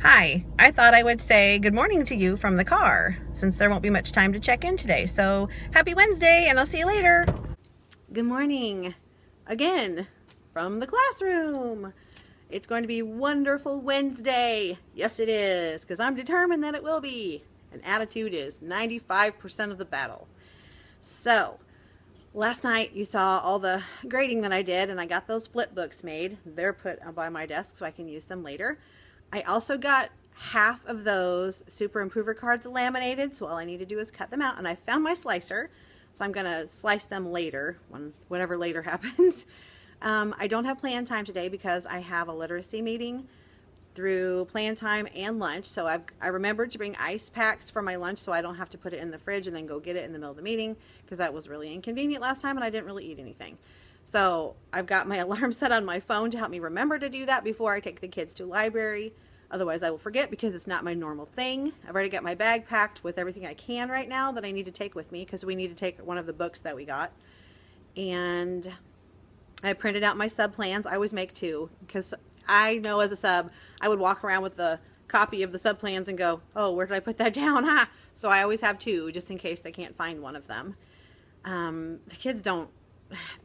Hi, I thought I would say good morning to you from the car since there won't be much time to check in today. So happy Wednesday and I'll see you later. Good morning again from the classroom. It's going to be wonderful Wednesday. Yes, it is, because I'm determined that it will be. And attitude is 95% of the battle. So last night you saw all the grading that I did, and I got those flip books made. They're put by my desk so I can use them later. I also got half of those Super Improver cards laminated, so all I need to do is cut them out, and I found my slicer, so I'm going to slice them later, whenever later happens. I don't have plan time today because I have a literacy meeting through plan time and lunch, so I remembered to bring ice packs for my lunch so I don't have to put it in the fridge and then go get it in the middle of the meeting, because that was really inconvenient last time and I didn't really eat anything. So I've got my alarm set on my phone to help me remember to do that before I take the kids to the library. Otherwise I will forget because it's not my normal thing. I've already got my bag packed with everything I can right now that I need to take with me, because we need to take one of the books that we got. And I printed out my sub plans. I always make two, because I know as a sub I would walk around with the copy of the sub plans and go, oh, where did I put that down? So I always have two just in case they can't find one of them. The kids don't,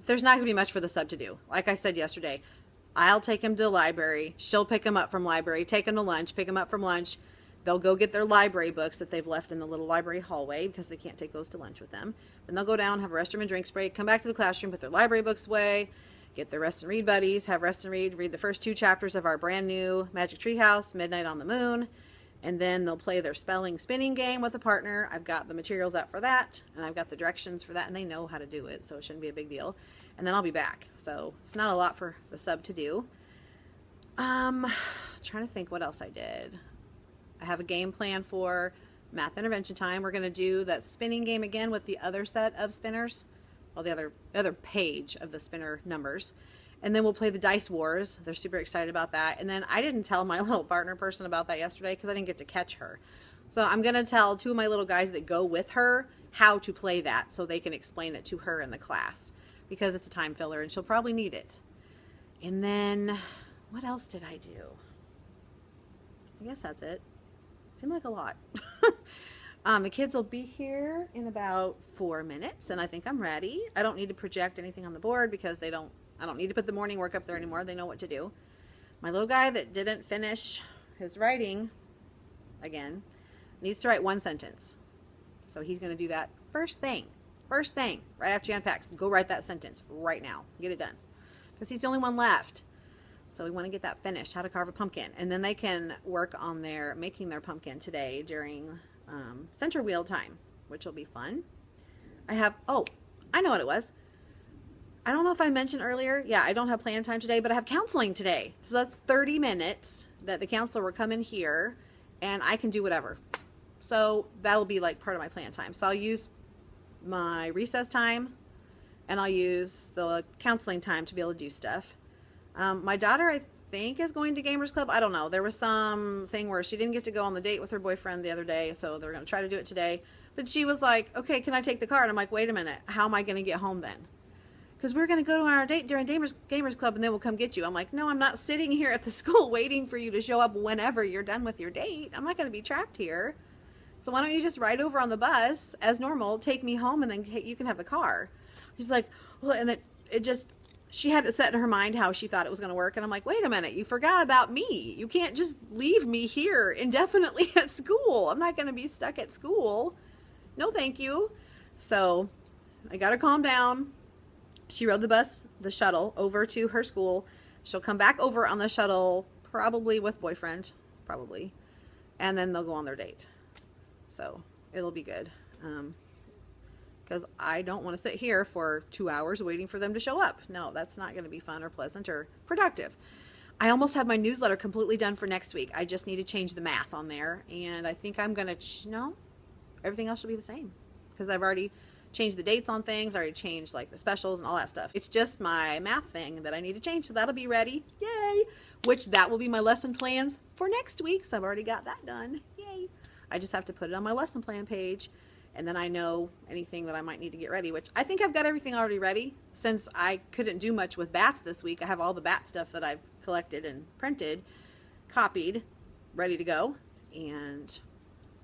there's not gonna be much for the sub to do. Like I said yesterday, I'll take them to the library, she'll pick them up from library, take them to lunch, pick them up from lunch. They'll go get their library books that they've left in the little library hallway because they can't take those to lunch with them. Then they'll go down, have a restroom and drinks break, come back to the classroom, put their library books away, get their rest and read buddies, have rest and read the first 2 chapters of our brand new Magic Treehouse, Midnight on the Moon, and then they'll play their spinning game with a partner. I've got the materials out for that, and I've got the directions for that, and they know how to do it, so it shouldn't be a big deal. And then I'll be back. So it's not a lot for the sub to do. Trying to think what else I did. I have a game plan for math intervention time. We're going to do that spinning game again with the other set of spinners. Well, the other page of the spinner numbers. And then we'll play the Dice Wars. They're super excited about that. And then I didn't tell my little partner person about that yesterday because I didn't get to catch her. So I'm going to tell 2 of my little guys that go with her how to play that so they can explain it to her in the class, because it's a time filler and she'll probably need it. And then what else did I do? I guess that's it. Seemed like a lot. The kids will be here in about 4 minutes, and I think I'm ready. I don't need to project anything on the board because I don't need to put the morning work up there anymore. They know what to do. My little guy that didn't finish his writing, again, needs to write 1 sentence. So he's going to do that first thing, right after he unpacks. Go write that sentence right now. Get it done. Because he's the only one left. So we want to get that finished, how to carve a pumpkin. And then they can work on making their pumpkin today during center wheel time, which will be fun. I know what it was. I don't know if I mentioned earlier. Yeah, I don't have plan time today, but I have counseling today. So that's 30 minutes that the counselor will come in here and I can do whatever. So that'll be like part of my plan time. So I'll use my recess time and I'll use the counseling time to be able to do stuff. My daughter, I think, is going to Gamers Club. I don't know. There was some thing where she didn't get to go on the date with her boyfriend the other day, so they're going to try to do it today. But she was like, okay, can I take the car? And I'm like, wait a minute. How am I going to get home then? Because we're going to go to our date during Gamers Club and then we'll come get you. I'm like, no, I'm not sitting here at the school waiting for you to show up whenever you're done with your date. I'm not going to be trapped here. So why don't you just ride over on the bus as normal, take me home, and then you can have the car. She's like, well, and it just... She had it set in her mind how she thought it was going to work. And I'm like, wait a minute, you forgot about me. You can't just leave me here indefinitely at school. I'm not going to be stuck at school. No, thank you. So I got her calm down. She rode the shuttle over to her school. She'll come back over on the shuttle, probably with boyfriend, probably. And then they'll go on their date. So it'll be good. Because I don't want to sit here for 2 hours waiting for them to show up. No, that's not going to be fun or pleasant or productive. I almost have my newsletter completely done for next week. I just need to change the math on there. And I think I'm going to, no, everything else should be the same. Because I've already changed the dates on things. I already changed like the specials and all that stuff. It's just my math thing that I need to change. So that'll be ready. Yay! Which that will be my lesson plans for next week. So I've already got that done. Yay! I just have to put it on my lesson plan page. and then I know anything that I might need to get ready, which I think I've got everything already ready. Since I couldn't do much with bats this week, I have all the bat stuff that I've collected and printed, copied, ready to go. And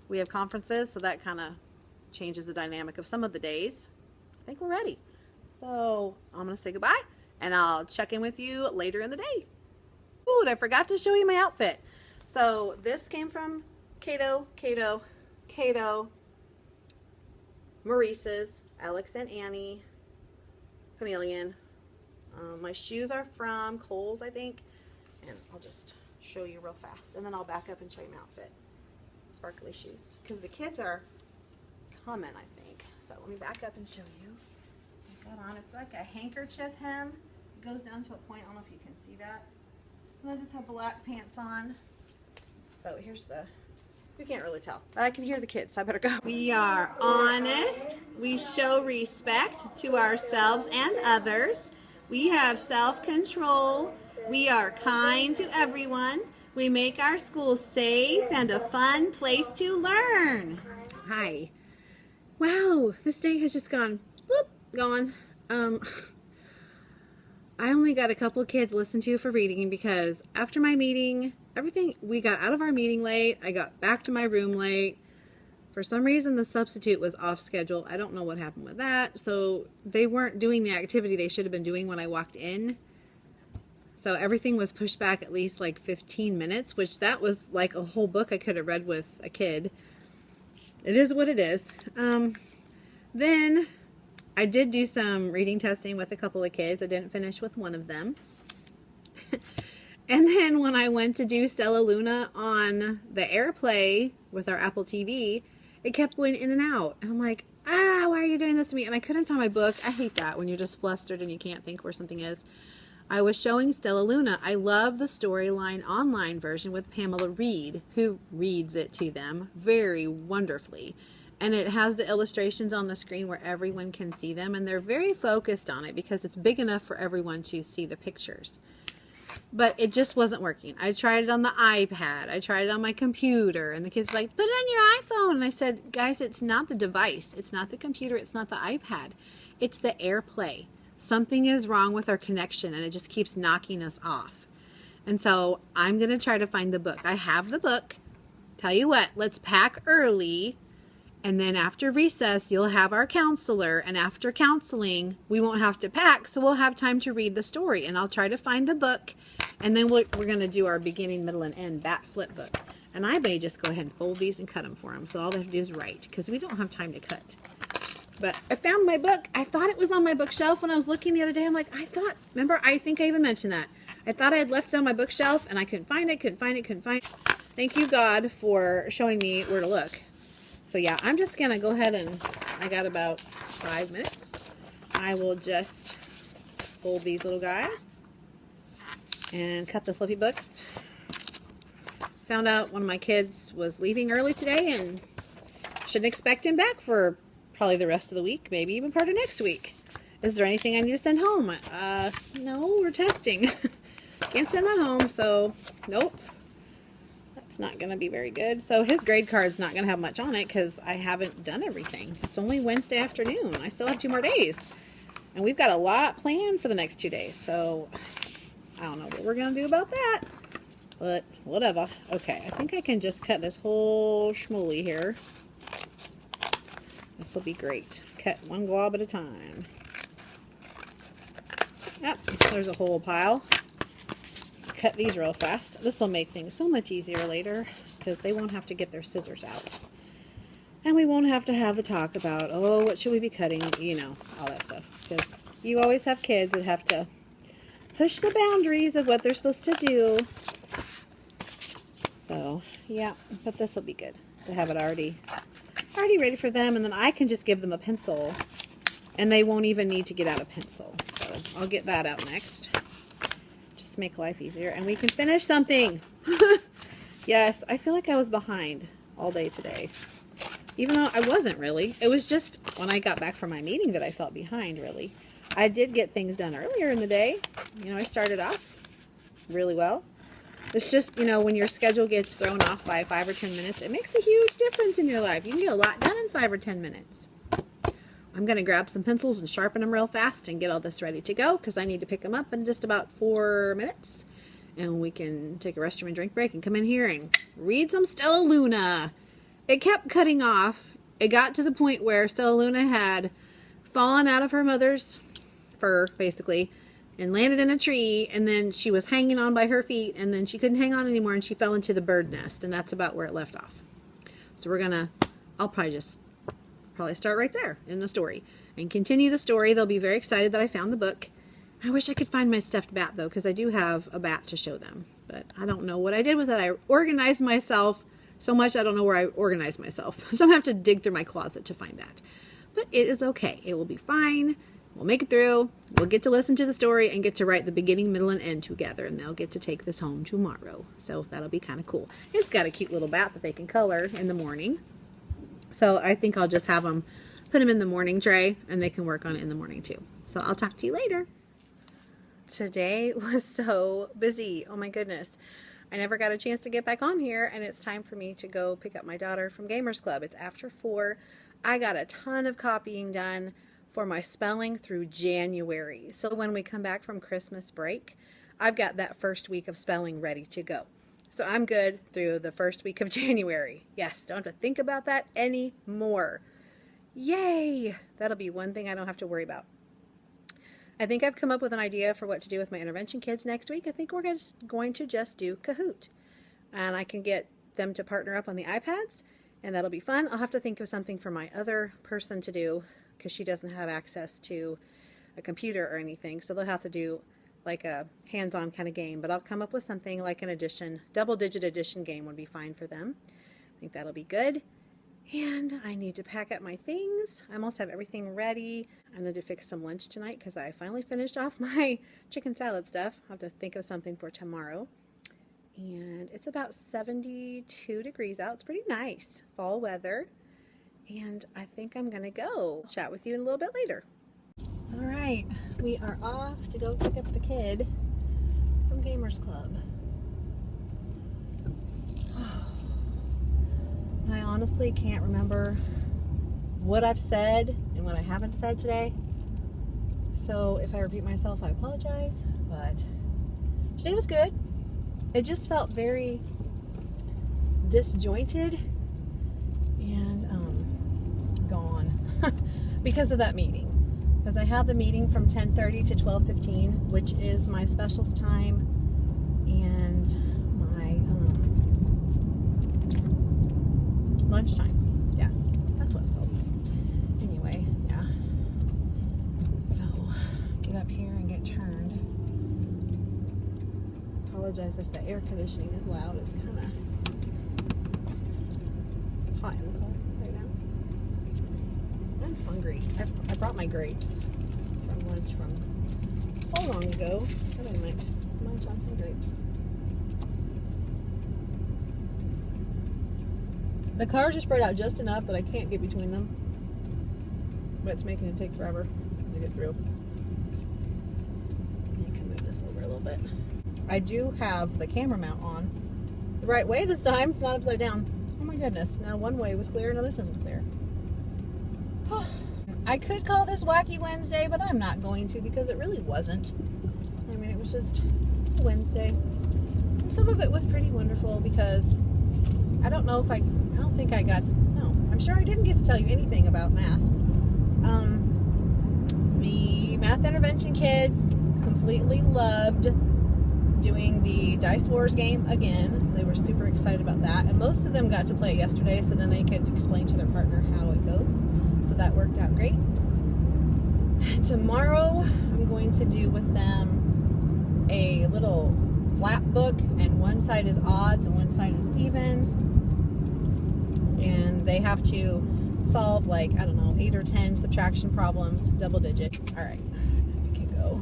we have conferences, so that kind of changes the dynamic of some of the days. I think we're ready. So I'm going to say goodbye, and I'll check in with you later in the day. Ooh, and I forgot to show you my outfit. So this came from Cato, Maurice's, Alex and Annie, Chameleon. My shoes are from Kohl's, I think. And I'll just show you real fast. And then I'll back up and show you my outfit. Sparkly shoes. Because the kids are coming, I think. So let me back up and show you. I got on. It's like a handkerchief hem. It goes down to a point. I don't know if you can see that. And I just have black pants on. So here's the... You can't really tell, but I can hear the kids, so I better go. We are honest. We show respect to ourselves and others. We have self-control. We are kind to everyone. We make our school safe and a fun place to learn. Hi. Wow, this day has just gone, bloop, gone. I only got a couple of kids listened to for reading because after my meeting, we got out of our meeting late. I got back to my room late. For some reason, the substitute was off schedule. I don't know what happened with that. So they weren't doing the activity they should have been doing when I walked in. So everything was pushed back at least like 15 minutes, which that was like a whole book I could have read with a kid. It is what it is. Then I did do some reading testing with a couple of kids. I didn't finish with one of them. And then when I went to do Stella Luna on the AirPlay with our Apple TV, it kept going in and out. And I'm like, why are you doing this to me? And I couldn't find my book. I hate that when you're just flustered and you can't think where something is. I was showing Stella Luna. I love the Storyline online version with Pamela Reed, who reads it to them very wonderfully. And it has the illustrations on the screen where everyone can see them. And they're very focused on it because it's big enough for everyone to see the pictures. But it just wasn't working. I tried it on the iPad. I tried it on my computer. And the kids were like, put it on your iPhone. And I said, guys, it's not the device. It's not the computer. It's not the iPad. It's the AirPlay. Something is wrong with our connection and it just keeps knocking us off. And so I'm going to try to find the book. I have the book. Tell you what, let's pack early. And then after recess, you'll have our counselor. And after counseling, we won't have to pack. So we'll have time to read the story. And I'll try to find the book. And then we're going to do our beginning, middle, and end bat flip book. And I may just go ahead and fold these and cut them for them. So all they have to do is write. Because we don't have time to cut. But I found my book. I thought it was on my bookshelf when I was looking the other day. I'm like, remember, I think I even mentioned that. I thought I had left it on my bookshelf. And I couldn't find it, couldn't find it. Thank you, God, for showing me where to look. So yeah, I'm just going to go ahead and I got about 5 minutes. I will just fold these little guys and cut the flippy books. Found out one of my kids was leaving early today and shouldn't expect him back for probably the rest of the week, maybe even part of next week. Is there anything I need to send home? No, we're testing. Can't send that home, so nope. It's not going to be very good. So his grade card's not going to have much on it because I haven't done everything. It's only Wednesday afternoon. I still have 2 more days. And we've got a lot planned for the next 2 days. So I don't know what we're going to do about that. But whatever. Okay, I think I can just cut this whole schmooly here. This will be great. Cut one glob at a time. Yep, there's a whole pile. Cut these real fast. This will make things so much easier later because they won't have to get their scissors out. And we won't have to have the talk about, oh, what should we be cutting? You know, all that stuff. Because you always have kids that have to push the boundaries of what they're supposed to do. So, yeah, but this will be good to have it already ready for them. And then I can just give them a pencil and they won't even need to get out a pencil. So I'll get that out next. Make life easier and we can finish something. Yes, I feel like I was behind all day today, even though I wasn't really. It was just when I got back from my meeting that I felt behind, really. I did get things done earlier in the day. You know, I started off really well. It's just, you know, when your schedule gets thrown off by 5 or 10 minutes, it makes a huge difference in your life. You can get a lot done in 5 or 10 minutes. I'm going to grab some pencils and sharpen them real fast and get all this ready to go because I need to pick them up in just about 4 minutes. And we can take a restroom and drink break and come in here and read some Stella Luna. It kept cutting off. It got to the point where Stella Luna had fallen out of her mother's fur, basically, and landed in a tree, and then she was hanging on by her feet, and then she couldn't hang on anymore, and she fell into the bird nest, and that's about where it left off. So we're gonna, I'll probably start right there in the story and continue the story. They'll be very excited that I found the book. I wish I could find my stuffed bat, though, because I do have a bat to show them, but I don't know what I did with it. I organized myself so much I don't know where I organized myself, so I'm gonna have to dig through my closet to find that. But it is okay. It will be fine. We'll make it through. We'll get to listen to the story and get to write the beginning, middle, and end together, and they'll get to take this home tomorrow. So that'll be kind of cool. It's got a cute little bat that they can color in the morning. So I think I'll just have them put them in the morning tray, and they can work on it in the morning too. So I'll talk to you later. Today was so busy. Oh my goodness. I never got a chance to get back on here, and it's time for me to go pick up my daughter from Gamers Club. It's after 4. I got a ton of copying done for my spelling through January. So when we come back from Christmas break, I've got that first week of spelling ready to go. So I'm good through the first week of January. Yes, don't have to think about that anymore. Yay! That'll be one thing I don't have to worry about. I think I've come up with an idea for what to do with my intervention kids next week. I think we're going to just do Kahoot. And I can get them to partner up on the iPads, and that'll be fun. I'll have to think of something for my other person to do, because she doesn't have access to a computer or anything, so they'll have to do like a hands-on kind of game, but I'll come up with something like an addition, double-digit addition game would be fine for them. I think that'll be good. And I need to pack up my things. I almost have everything ready. I need to fix some lunch tonight because I finally finished off my chicken salad stuff. I'll have to think of something for tomorrow. And it's about 72 degrees out. It's pretty nice fall weather. And I think I'm gonna go chat with you in a little bit later. All right, we are off to go pick up the kid from Gamers Club. I honestly can't remember what I've said and what I haven't said today. So if I repeat myself, I apologize, but today was good. It just felt very disjointed and gone because of that meeting. Because I had the meeting from 10:30 to 12:15, which is my specials time and my lunchtime. Yeah, that's what it's called. Anyway, yeah. So get up here and get turned. Apologize if the air conditioning is loud. It's kind of hot in the car right now. I'm hungry. I brought my grapes from lunch from so long ago. I don't might munch on some grapes. The cars are spread out just enough that I can't get between them, but it's making it take forever to get through. I can move this over a little bit. I do have the camera mount on the right way this time. It's not upside down. Oh my goodness. Now one way was clear, now this isn't clear. I could call this Wacky Wednesday, but I'm not going to because it really wasn't. I mean, it was just Wednesday. Some of it was pretty wonderful because I don't think I got to, no, I'm sure I didn't get to tell you anything about math. The math intervention kids completely loved doing the Dice Wars game again. They were super excited about that, and most of them got to play it yesterday, so then they could explain to their partner how it goes. So that worked out great. Tomorrow I'm going to do with them a little flap book, and one side is odds and one side is evens, and they have to solve like, I don't know, 8 or 10 subtraction problems, double digit. All right, we can go.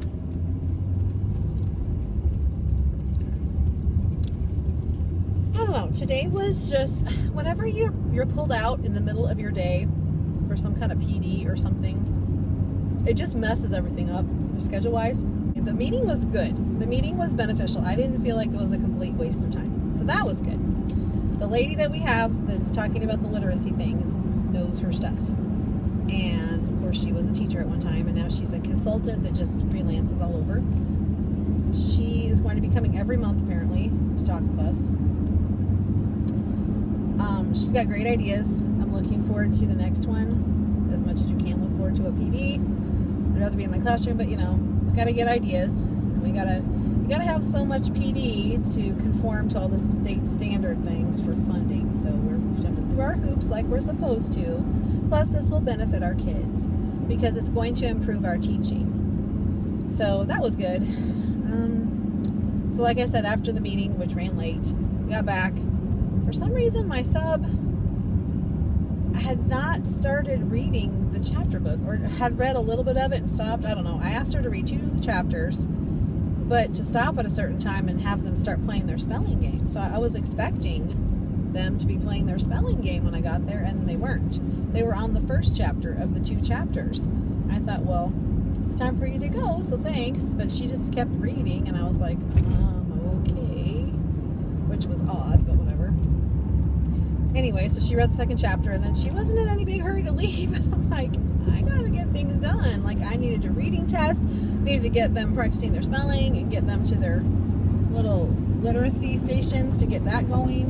I don't know, today was just, whenever you're pulled out in the middle of your day for some kind of PD or something, it just messes everything up schedule wise. the meeting was good. The meeting was beneficial. I didn't feel like it was a complete waste of time. So that was good. The lady that we have that's talking about the literacy things knows her stuff. And of course she was a teacher at one time, and now she's a consultant that just freelances all over. She is going to be coming every month apparently to talk with us. She's got great ideas. I'm looking forward to the next one as much as you can look forward to a PD. I'd rather be in my classroom, but you know, we gotta get ideas. We gotta have so much PD to conform to all the state standard things for funding. So we're jumping through our hoops like we're supposed to. Plus, this will benefit our kids because it's going to improve our teaching. So that was good. So like I said, after the meeting, which ran late, we got back. For some reason, my sub had not started reading the chapter book, or had read a little bit of it and stopped. I don't know. I asked her to read 2 chapters, but to stop at a certain time and have them start playing their spelling game. So I was expecting them to be playing their spelling game when I got there, and they weren't. They were on the first chapter of the 2 chapters. I thought, well, it's time for you to go, so thanks. But she just kept reading, and I was like, okay, which was odd, but whatever. Anyway, so she read the 2nd chapter, and then she wasn't in any big hurry to leave. I'm like, I gotta get things done. Like, I needed a reading test, needed to get them practicing their spelling and get them to their little literacy stations to get that going.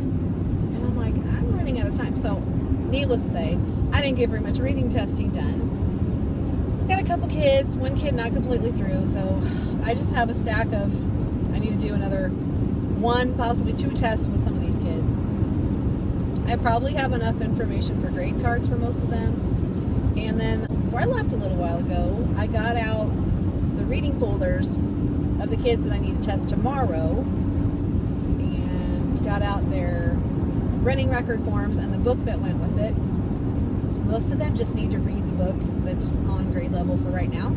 And I'm like, I'm running out of time. So, needless to say, I didn't get very much reading testing done. Got a couple kids, 1 kid not completely through, so I just have a stack of, I need to do another 1, possibly 2 tests with some of these kids. I probably have enough information for grade cards for most of them. And then, before I left a little while ago, I got out the reading folders of the kids that I need to test tomorrow, and got out their running record forms and the book that went with it. Most of them just need to read the book that's on grade level for right now.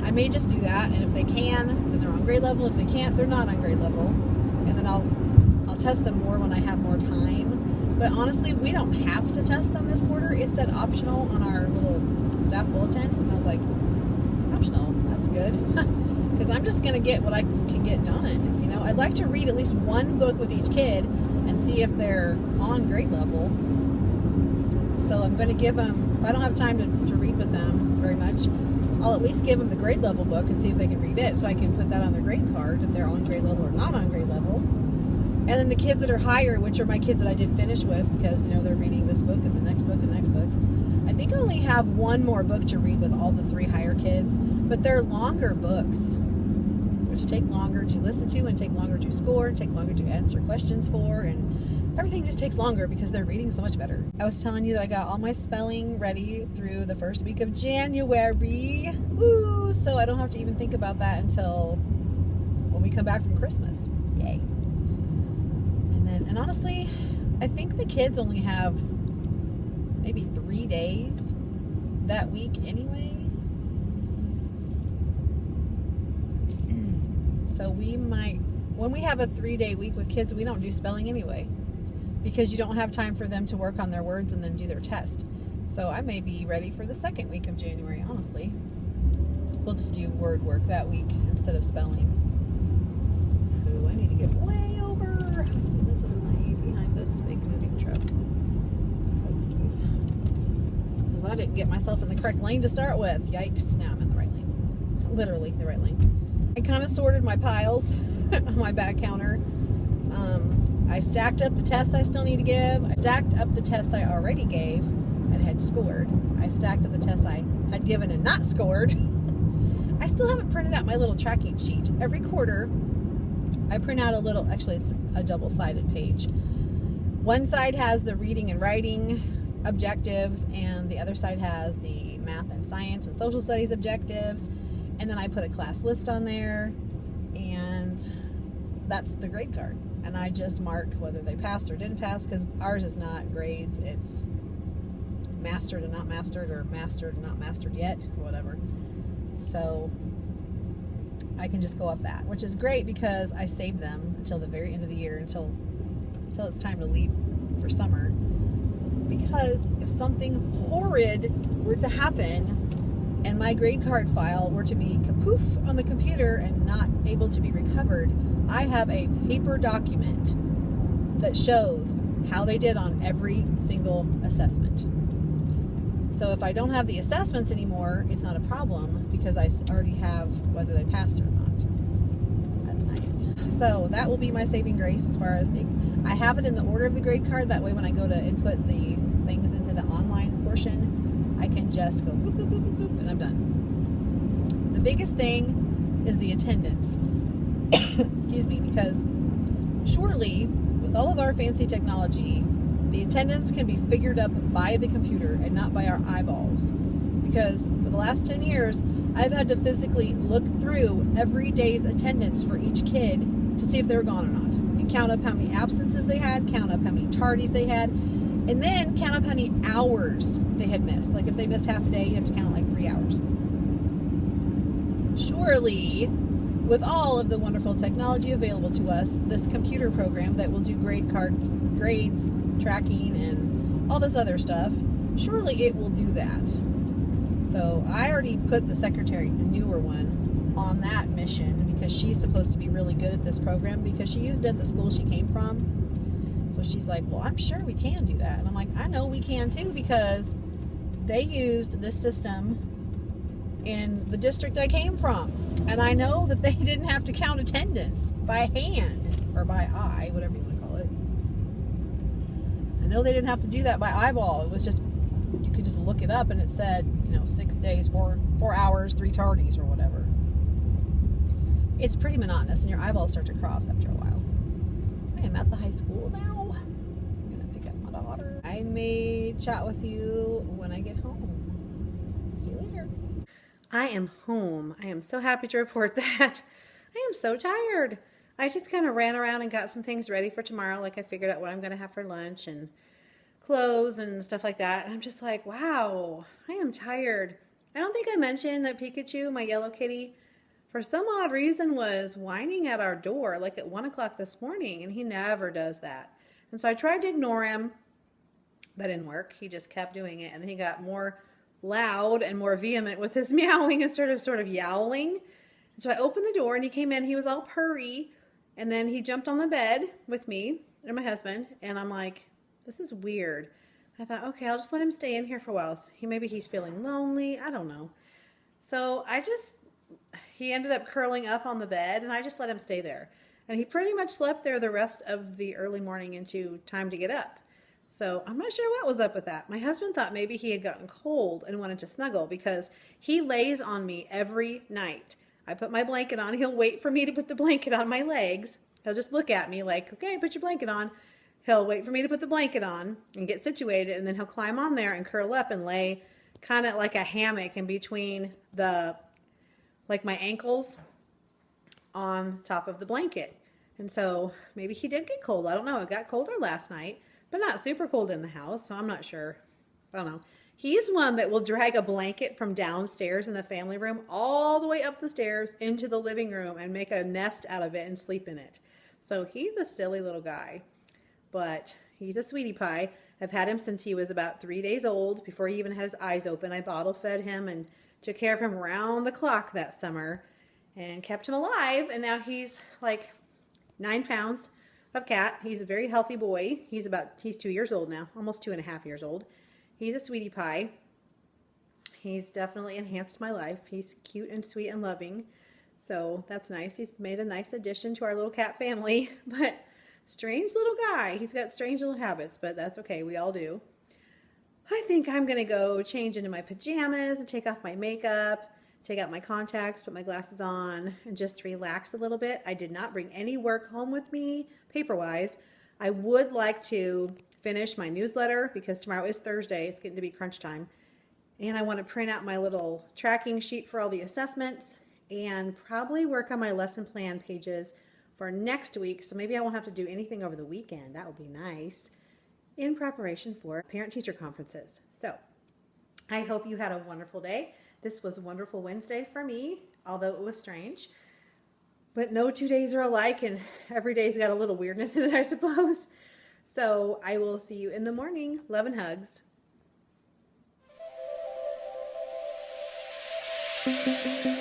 I may just do that, and if they can, then they're on grade level. If they can't, they're not on grade level. And then I'll test them more when I have more time. But honestly, we don't have to test them this quarter. It said optional on our little staff bulletin, and I was like, optional, that's good. Because I'm just going to get what I can get done. You know, I'd like to read at least 1 book with each kid and see if they're on grade level. So I'm going to give them, if I don't have time to read with them very much, I'll at least give them the grade level book and see if they can read it, so I can put that on their grade card if they're on grade level or not on grade level. And then the kids that are higher, which are my kids that I did finish with, because, you know, they're reading this book and the next book and the next book. I think I only have 1 more book to read with all the 3 higher kids, but they're longer books, which take longer to listen to and take longer to score, take longer to answer questions for, and everything just takes longer because they're reading so much better. I was telling you that I got all my spelling ready through the first week of January. Woo! So I don't have to even think about that until when we come back from Christmas. Yay. And honestly, I think the kids only have maybe 3 days that week anyway. So we might, when we have a 3-day week with kids, we don't do spelling anyway, because you don't have time for them to work on their words and then do their test. So I may be ready for the 2nd week of January, honestly. We'll just do word work that week instead of spelling. Ooh, I need to get way over. This is behind this big moving truck. Excuse. Because I didn't get myself in the correct lane to start with. Yikes. Now I'm in the right lane. Literally the right lane. I kind of sorted my piles on my back counter. I stacked up the tests I still need to give. I stacked up the tests I already gave and had scored. I stacked up the tests I had given and not scored. I still haven't printed out my little tracking sheet. Every quarter, I print out a little, actually it's a double-sided page. One side has the reading and writing objectives, and the other side has the math and science and social studies objectives. And then I put a class list on there, and that's the grade card. And I just mark whether they passed or didn't pass, because ours is not grades, it's mastered and not mastered, or mastered and not mastered yet, or whatever. So I can just go off that, which is great because I saved them until the very end of the year, until it's time to leave for summer. Because if something horrid were to happen and my grade card file were to be kapoof on the computer and not able to be recovered, I have a paper document that shows how they did on every single assessment. So if I don't have the assessments anymore, it's not a problem because I already have whether they passed or not. That's nice. So that will be my saving grace as far as I have it in the order of the grade card. That way when I go to input the things into the online portion, I can just go boop, boop, boop, boop, boop, and I'm done. The biggest thing is the attendance. Excuse me, because surely with all of our fancy technology, the attendance can be figured up by the computer and not by our eyeballs. Because for the last 10 years, I've had to physically look through every day's attendance for each kid to see if they were gone or not. And count up how many absences they had, count up how many tardies they had, and then count up how many hours they had missed. Like if they missed half a day, you have to count like 3 hours. Surely, with all of the wonderful technology available to us, this computer program that will do grades, tracking, and all this other stuff, surely it will do that. So I already put the secretary, the newer one, on that mission because she's supposed to be really good at this program because she used it at the school she came from. So she's like, well, I'm sure we can do that. And I'm like, I know we can too because they used this system in the district I came from. And I know that they didn't have to count attendance by hand or by eye, whatever you want to call it. I know they didn't have to do that by eyeball. It was just, you could just look it up and it said, 6 days, 4 hours, 3 tardies or whatever. It's pretty monotonous and your eyeballs start to cross after a while. I am at the high school now. I'm going to pick up my daughter. I may chat with you when I get home. See you later. I am home. I am so happy to report that. I am so tired. I just kind of ran around and got some things ready for tomorrow. Like I figured out what I'm going to have for lunch and clothes and stuff like that. And I'm just like, wow, I am tired. I don't think I mentioned that Pikachu, my yellow kitty, for some odd reason was whining at our door like at 1 o'clock this morning. And he never does that. And so I tried to ignore him. That didn't work. He just kept doing it. And then he got more loud and more vehement with his meowing and sort of yowling. And so I opened the door and he came in. He was all purry. And then he jumped on the bed with me and my husband. And I'm like, this is weird. I thought, okay, I'll just let him stay in here for a while. Maybe he's feeling lonely. I don't know. So he ended up curling up on the bed and I just let him stay there. And he pretty much slept there the rest of the early morning into time to get up. So I'm not sure what was up with that. My husband thought maybe he had gotten cold and wanted to snuggle because he lays on me every night. I put my blanket on. He'll wait for me to put the blanket on my legs. He'll just look at me like, okay, put your blanket on. He'll wait for me to put the blanket on and get situated, and then he'll climb on there and curl up and lay kind of like a hammock in between my ankles on top of the blanket. And so maybe he did get cold. I don't know. It got colder last night, but not super cold in the house, so I'm not sure. I don't know. He's one that will drag a blanket from downstairs in the family room all the way up the stairs into the living room and make a nest out of it and sleep in it. So he's a silly little guy. But he's a sweetie pie. I've had him since he was about 3 days old, before he even had his eyes open. I bottle fed him and took care of him around the clock that summer and kept him alive. And now he's like 9 pounds of cat. He's a very healthy boy. He's 2 years old now, almost 2.5 years old. He's a sweetie pie. He's definitely enhanced my life. He's cute and sweet and loving. So that's nice. He's made a nice addition to our little cat family, but strange little guy. He's got strange little habits, but that's okay. We all do. I think I'm going to go change into my pajamas and take off my makeup, take out my contacts, put my glasses on, and just relax a little bit. I did not bring any work home with me, paper-wise. I would like to finish my newsletter because tomorrow is Thursday. It's getting to be crunch time. And I want to print out my little tracking sheet for all the assessments and probably work on my lesson plan pages for next week, so maybe I won't have to do anything over the weekend. That would be nice in preparation for parent-teacher conferences. So I hope you had a wonderful day. This was Wonderful Wednesday for me, although it was strange. But no 2 days are alike, and every day's got a little weirdness in it, I suppose. So I will see you in the morning. Love and hugs. you.